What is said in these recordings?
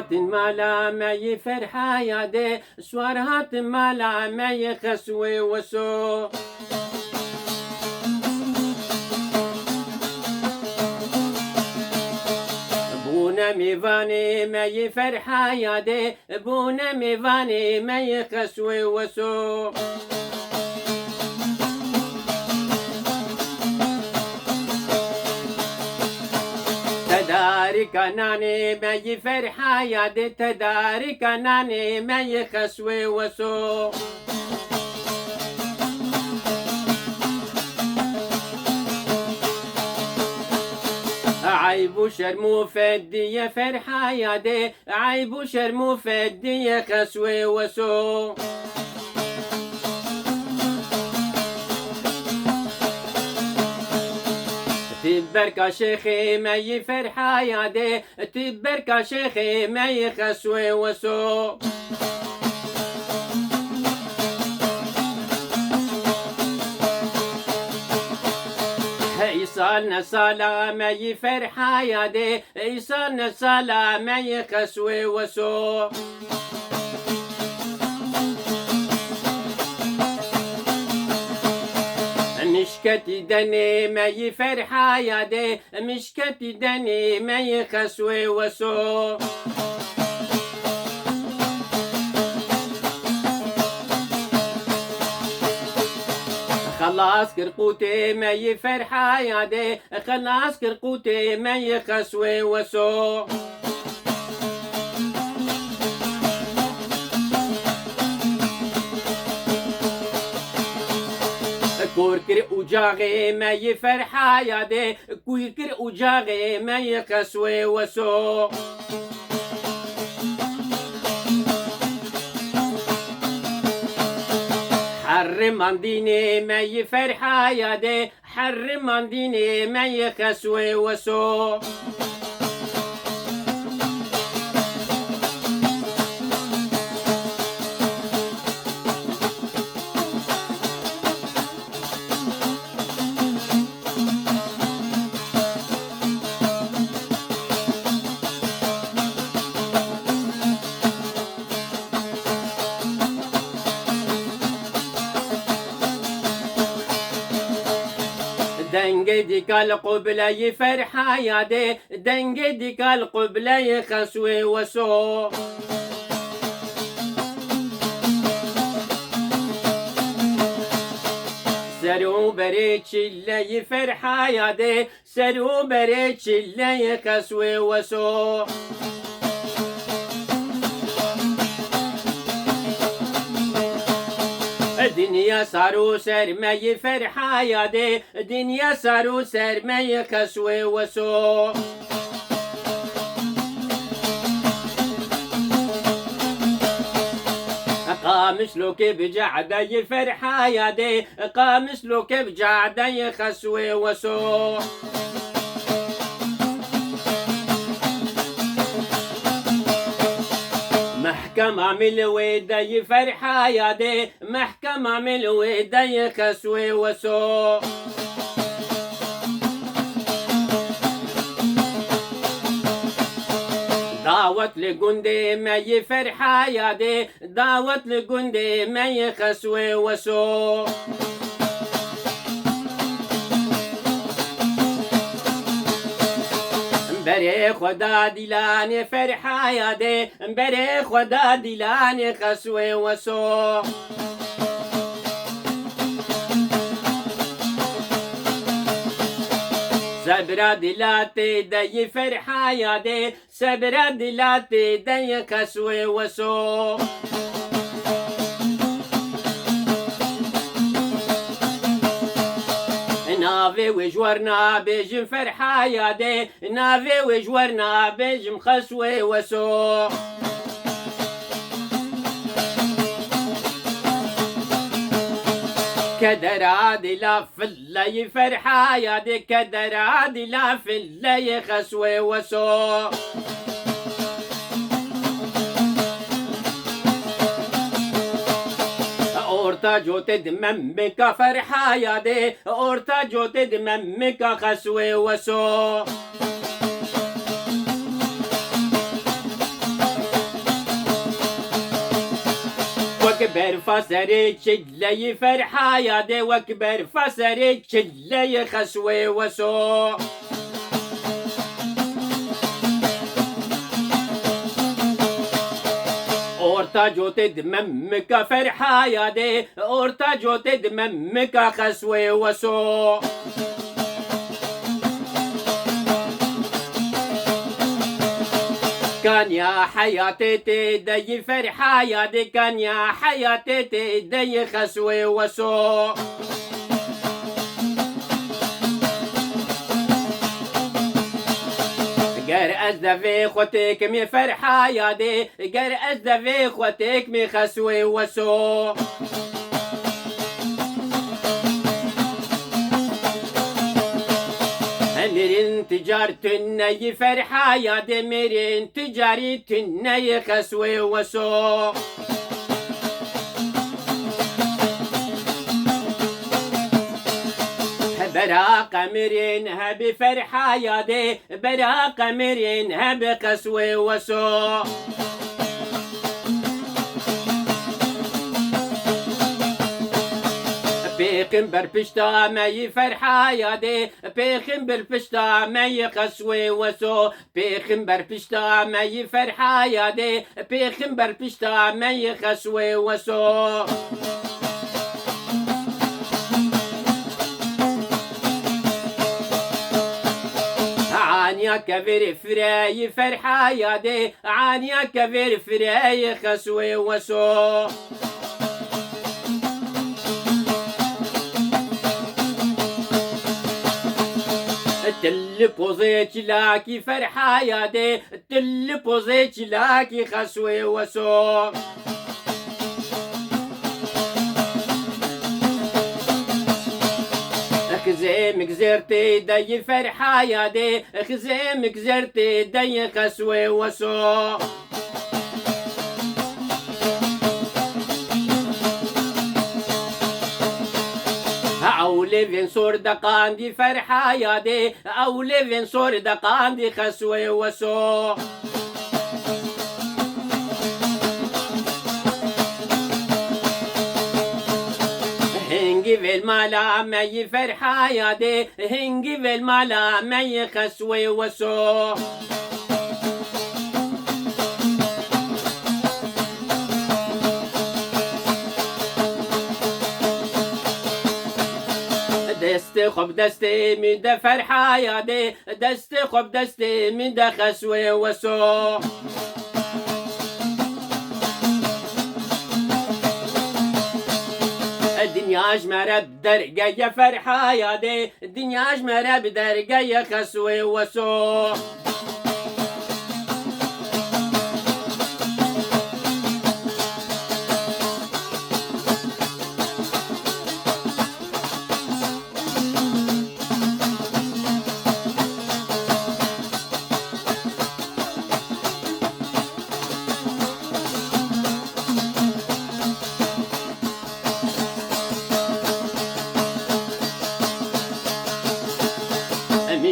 هات مالا مي فرحة يادي سوار هات مالا مي خسوي وسو بونا ميفاني مي فرحة يادي بونا ميفاني مي خسوي وسو تدارك ناني مي فرحة يادي تدارك ناني مي خسوي وسو عيب شرمو فدي يا فرحة يادي عيب شرمو فدي يا خسوي وسو تبرك شيخي مي فرحة يادي تبرك شيخي مي خسوي وسو إيصالنا صلاة مي فرحة يادي إيصالنا صلاة مي خسوي وسو مشكتي دني مي فرحة يادي مشكتي دني مي خسوي وسو خلاص كرقوتي مي فرحة يادي خلاص كرقوتي مي خسوي وسو كوركر أجاغي مي فرحة يادي كوركر أجاغي مي خسوي وسو حرم عن ديني مي فرحة يادي حرم عن ديني مي خسوي وسو دنجي ديك القبلة فرحة يادي دنجي ديك القبلة خسوي وسو سرو بريتش اللي فرحة يادي سرو بريتش اللي خسوي وسو دنيا صارو سر مي فرحة يادي دنيا صارو سر مي خسوي وسو قامش لو كيف جعدي فرحة يادي قامش لو كيف جعدي خسوي وسو محكمة من الودي فرحة يادي محكمة من الودي خسوي وسو دعوت لجندي مي فرحة يادي دعوت لجندي مي خسوي وسو بري خدا دلاني فرحة يادي بري خدا دلاني خسوي وسو سبرا دلاتي دي فرحة يادي سبرا دلاتي دي خسوي وسو نافي وجورنا بيجم فرحة يادي نافي وجورنا بيجم خسوي وسو كدر عادلة في اللي فرحة يادي كدر عادلة في اللي خسوي وسو اورتا جو تدممك فرحة يادي اورتا جو تدممك خسوي وسو وكبر فسري شلي فرحة يا دي وكبر فسري شلي خسوي وسو اورتا جو تدممك فرحة يا دي اورتا جو تدممك خسوي وسو كان يا حياتي تدي فرحة يا دي كان يا حياتي تدي خسوي وسو قر أزدفي خوتك مي فرحة يا دي قر أزدفي خوتك مي خسوي وسو مرين تجارتنا فرحة يا دي مرين تجارتنا خسوي وسو براق مرين هب فرحة يا دي براق مرين هب قسوي وسو بيخم بربشتا ماي فرحة يا دي بيخم بربشتا ماي قسوي وسو بيخم بربشتا ماي فرحة يا دي بيخم بربشتا ماي قسوي وسو عانيا كبير فراي فرحة يا دي عانيا كبير فراي خسوي وسو تلبوزيك لاكي فرحة يا دي تلبوزيك لاكي خسوي وسو خزيمك زرتي دي فرحة يا دي خزيمك زرتي دي خسوي وسو أولي فين صور دقان دي فرحة يا دي أولي فين صور دقان دي خسوي وسو هنجي في المالا مي فرحة يا دي هنجي في المالا مي خسوي وسو دستي خب دستي من ده فرحة يا دي دستي خب دستي من ده خسوي وسو الدنيا اجمرة بدرجة فرحة يا دي الدنيا اجمرة بدرجة خسوي وسو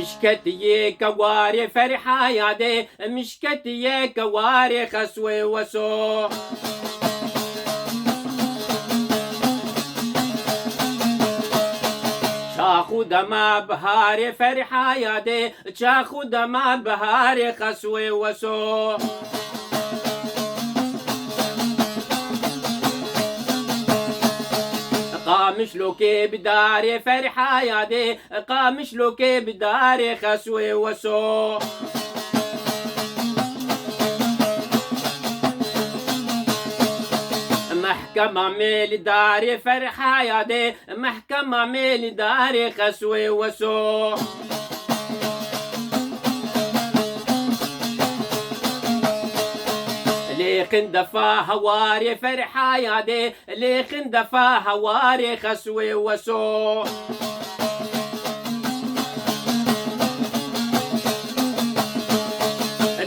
مشكتي كواري فرحة يا دي مشكتي كواري خسوي وسو شاخو دما بهاري فرحة يا دي شاخو دما بهاري خسوي وسو قامش لوكي بداري فرحة يا دي قامش لوكي بداري خسوي وسو محكمة ميل داري فرحة يا دي محكمة ميل داري خسوي وسو ليخن دفا هواري فرحة يا دي ليخن دفا هواري خسوي وسو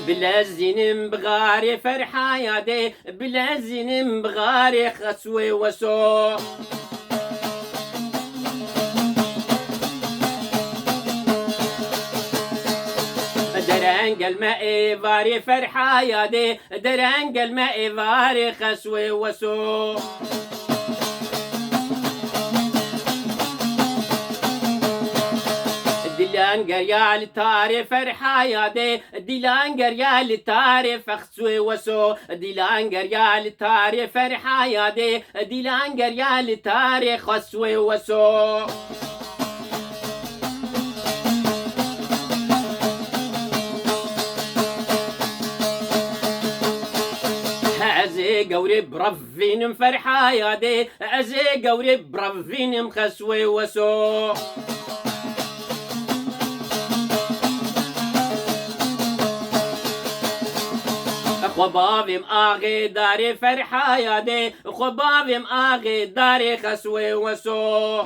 بلا زين بغاري فرحة يا دي بلا زين بغاري خسوي وسو درنگ الماء فاري فرحة يا دي درنگ الماء فاري خسوي وسو دلان قريال تاري فرحة يا دي دلان قريال تاري فخسوي وسو دلان قريال تاري فرحة يا دي دلان قريال تاري خسوي وسو قوري برفين فرحة يا دي عزي قوري برفين مخسوي وسو خبابي مآغي داري فرحة يا دي خبابي مآغي داري خسوي وسو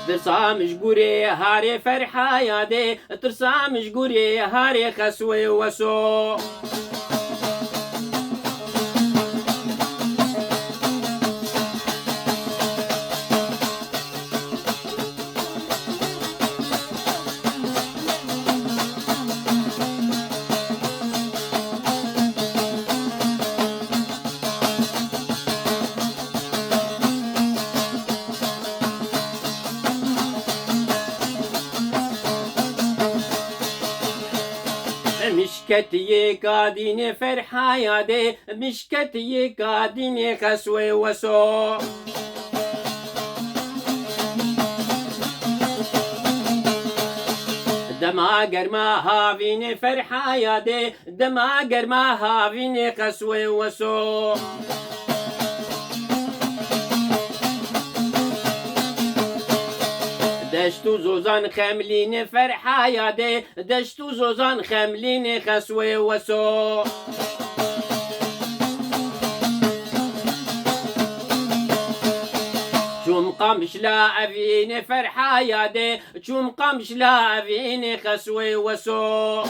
ترسامش قوري هاري فرحة يا دي ترسامش قوري هاري خسوي وسو مشكتي قاديني فرحة يا دي مشكتي قاديني خسوي وسو دماغر ما هافيني فرحة يا دي دماغر ما هافيني خسوي وسو دشتو زوزان خملين فرحة يا دي دشتو زوزان خملين خسوي وسو شوم قمش لا أفيني فرحة يا دي شوم قمش لا أفيني خسوي وسو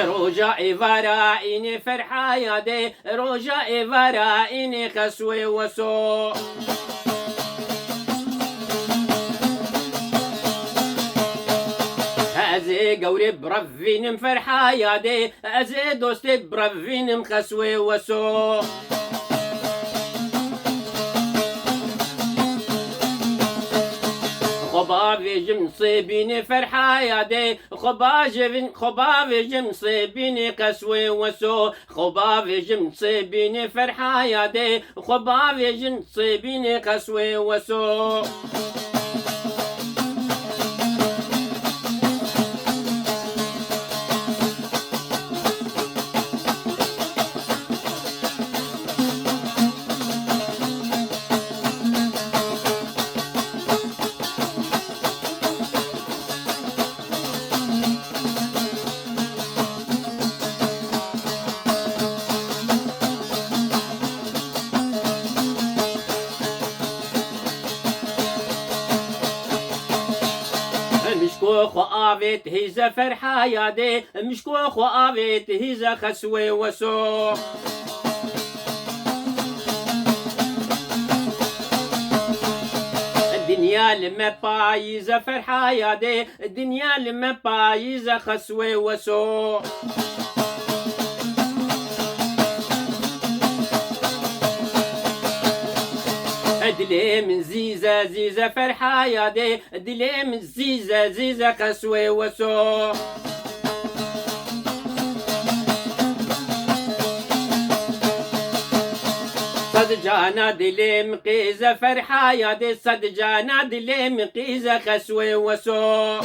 رجاء فرائني فرحة يا دي رجاء فرائني خسوي وسو أزي قوري برفين فرحة يا دي أزي دوستي برفين مخسوي وسو خبابي جمصيبيني فرحة يا دي خبابي جمصيبيني قسوي وسو خبابي جمصيبيني فرحة يا دي خبابي جمصيبيني قسوي وسو مشكو خو آفيت هيزا فرحة يا دي مشكو خو آفيت هيزا خسوي وسو الدنيا لما بايزة فرحة يا دي الدنيا لما بايزة خسوي وسو دلي من زيزة زيزة فرحة يا دي دلي من زيزة زيزة خسوي وسو صد جانا دلي مقيزة فرحة يا دي صد جانا دلي مقيزة خسوي وسو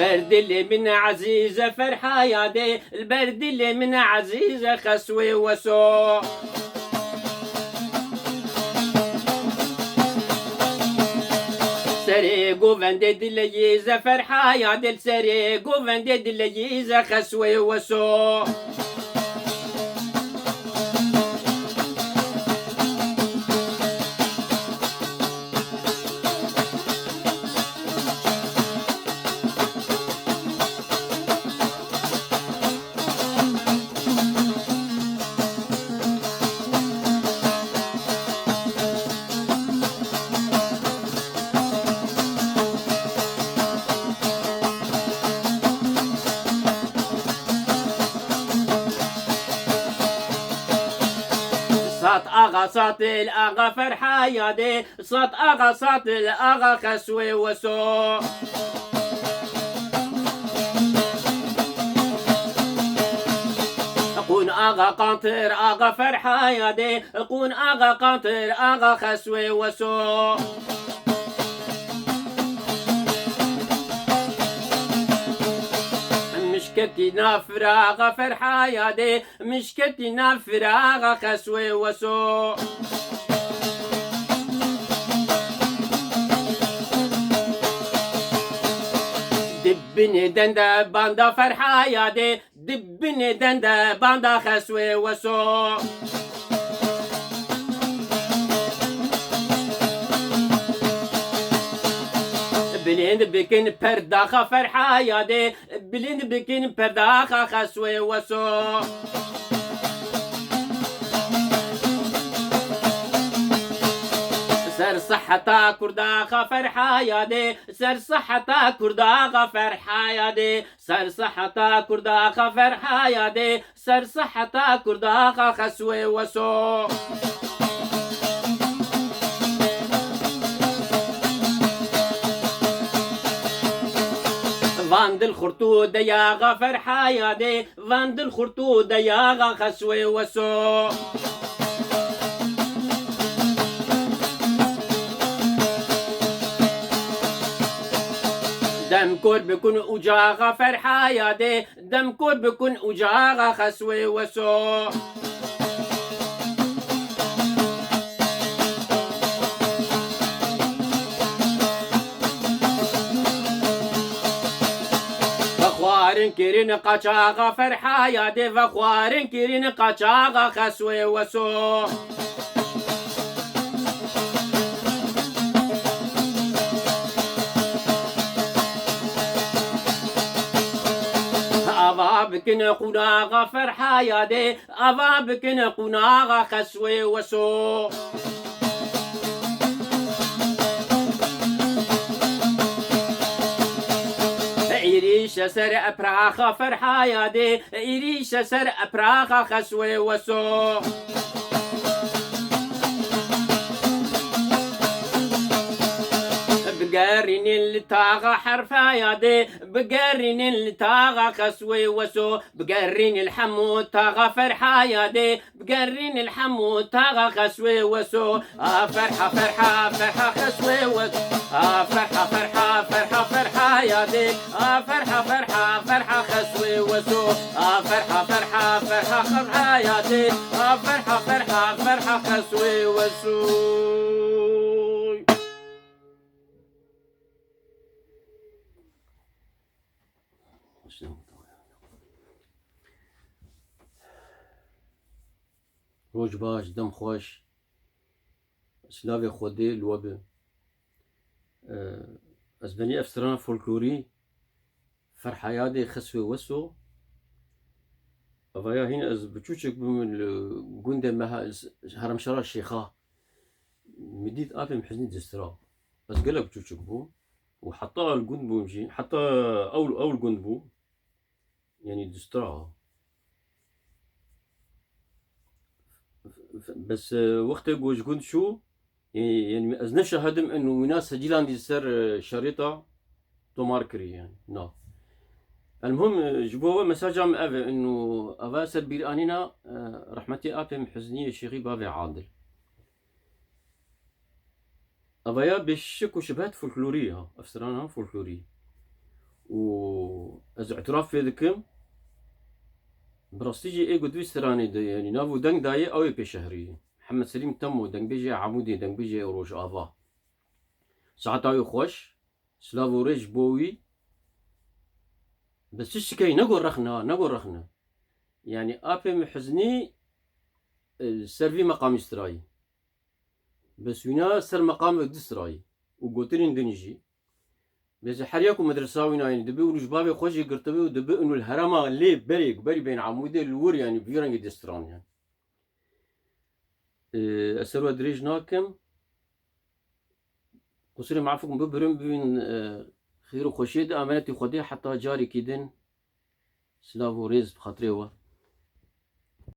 البرد اللي من عزيزة فرحة يا دي البرد اللي من عزيزة خسوي وسو سريقو فندي دليزة فرحة يا دي سريقو فندي دليزة خسوي وسو صات آغا صات الآغا فرحة يادي صات آغا صات الآغا خسوي وسو قون آغا قنطر آغا فرحة يادي قون آغا قنطر آغا خسوي وسو مشكتنا فراغ فرحة يادي مشكتنا فراغ خسوي وسو دبني دندا باندا فرحة يادي دبني دندا باندا خسوي وسو بلين بكن پرداخا فرحة يادي بلين بكن پرداخا خسوي وسو سر صحتا كرداخا فرحة يادي سر صحتا كرداخا فرحة يادي سر صحتا كرداخا فرحة يادي سر صحتا كرداخا خسوي وسو فاند الخرطود ياغا فرحة يادي فاند الخرطود ياغا خسوي وسو دم كور بكون أجاغا فرحة يادي دم كور بكون أجاغا خسوي وسو فخوارن كيرين قاچاغا فرحة يادي فخوارن كيرين قاچاغا خسوي وسو أبا بكن قناغا فرحة يادي أبا بكن قناغا خسوي وسو إيريش سر أبراخا فرحة يادي إيريش سر أبراخا خسوي وسو بقارن التاغا حرفا يادي بقارن التاغا خسوي وسو بقارن الحمود تاغا فرحة يادي بقارن الحمود تاغا خسوي وسو فرحة فرحة فرحة خسوي وسو فرحة فرحة فرحة فرحة يادي فرحة فرحة فرحة خسوي وسو فرحة فرحة فرحة فرحة يادي فرحة فرحة فرحة خسوي وسو روج باش دم خوش سلاوي خودي الوبه از بني افسران فولكلوري فرحة يادي خسوي وسو افايا هنا از بچوچك بمن الجندة مها هرم شرا الشيخة مديت ابي محزني دسترا بس قلب بچوچك بو وحتى الجند بو يمشي حتى اول جند بو يعني دسترا بس وقت جوج جند شو يعني از نشهدم انه ناس جيلان دي سر شريطة تو ماركري يعني نا المهم جبوه مساجة مأبي انه افا سر بيرانينا رحمتي ابي محزنية شيخي بابي عادل افايا بشك وشبهات فولكلورية افسرانها فولكلورية و از اعتراف في ذكم براستيجي ايجو دوي سراني دي يعني نافو دنگ داي اوي بشهري محمد سليم تمو دنگ بيجي عمودي دنگ بيجي روج افا ساعت اوي خوش سلافو ريج بوي بس الشكاي نقول رخنا يعني ابي محزني سرفي مقام استراي بس وينا سر مقام دستراي وقوترين دنجي بس حرياكم مدرساوينا يعني دبي ونجبابي خوشي قرطبي ودبي انه الهرمة اللي بري بين عمودي الور يعني بيرنج دستران يعني اسروا دريج ناكم قصري معفكم ببرم بين خير وخشيد امانتي خدي حتى جاري كيدن سلافو ريز بخاطري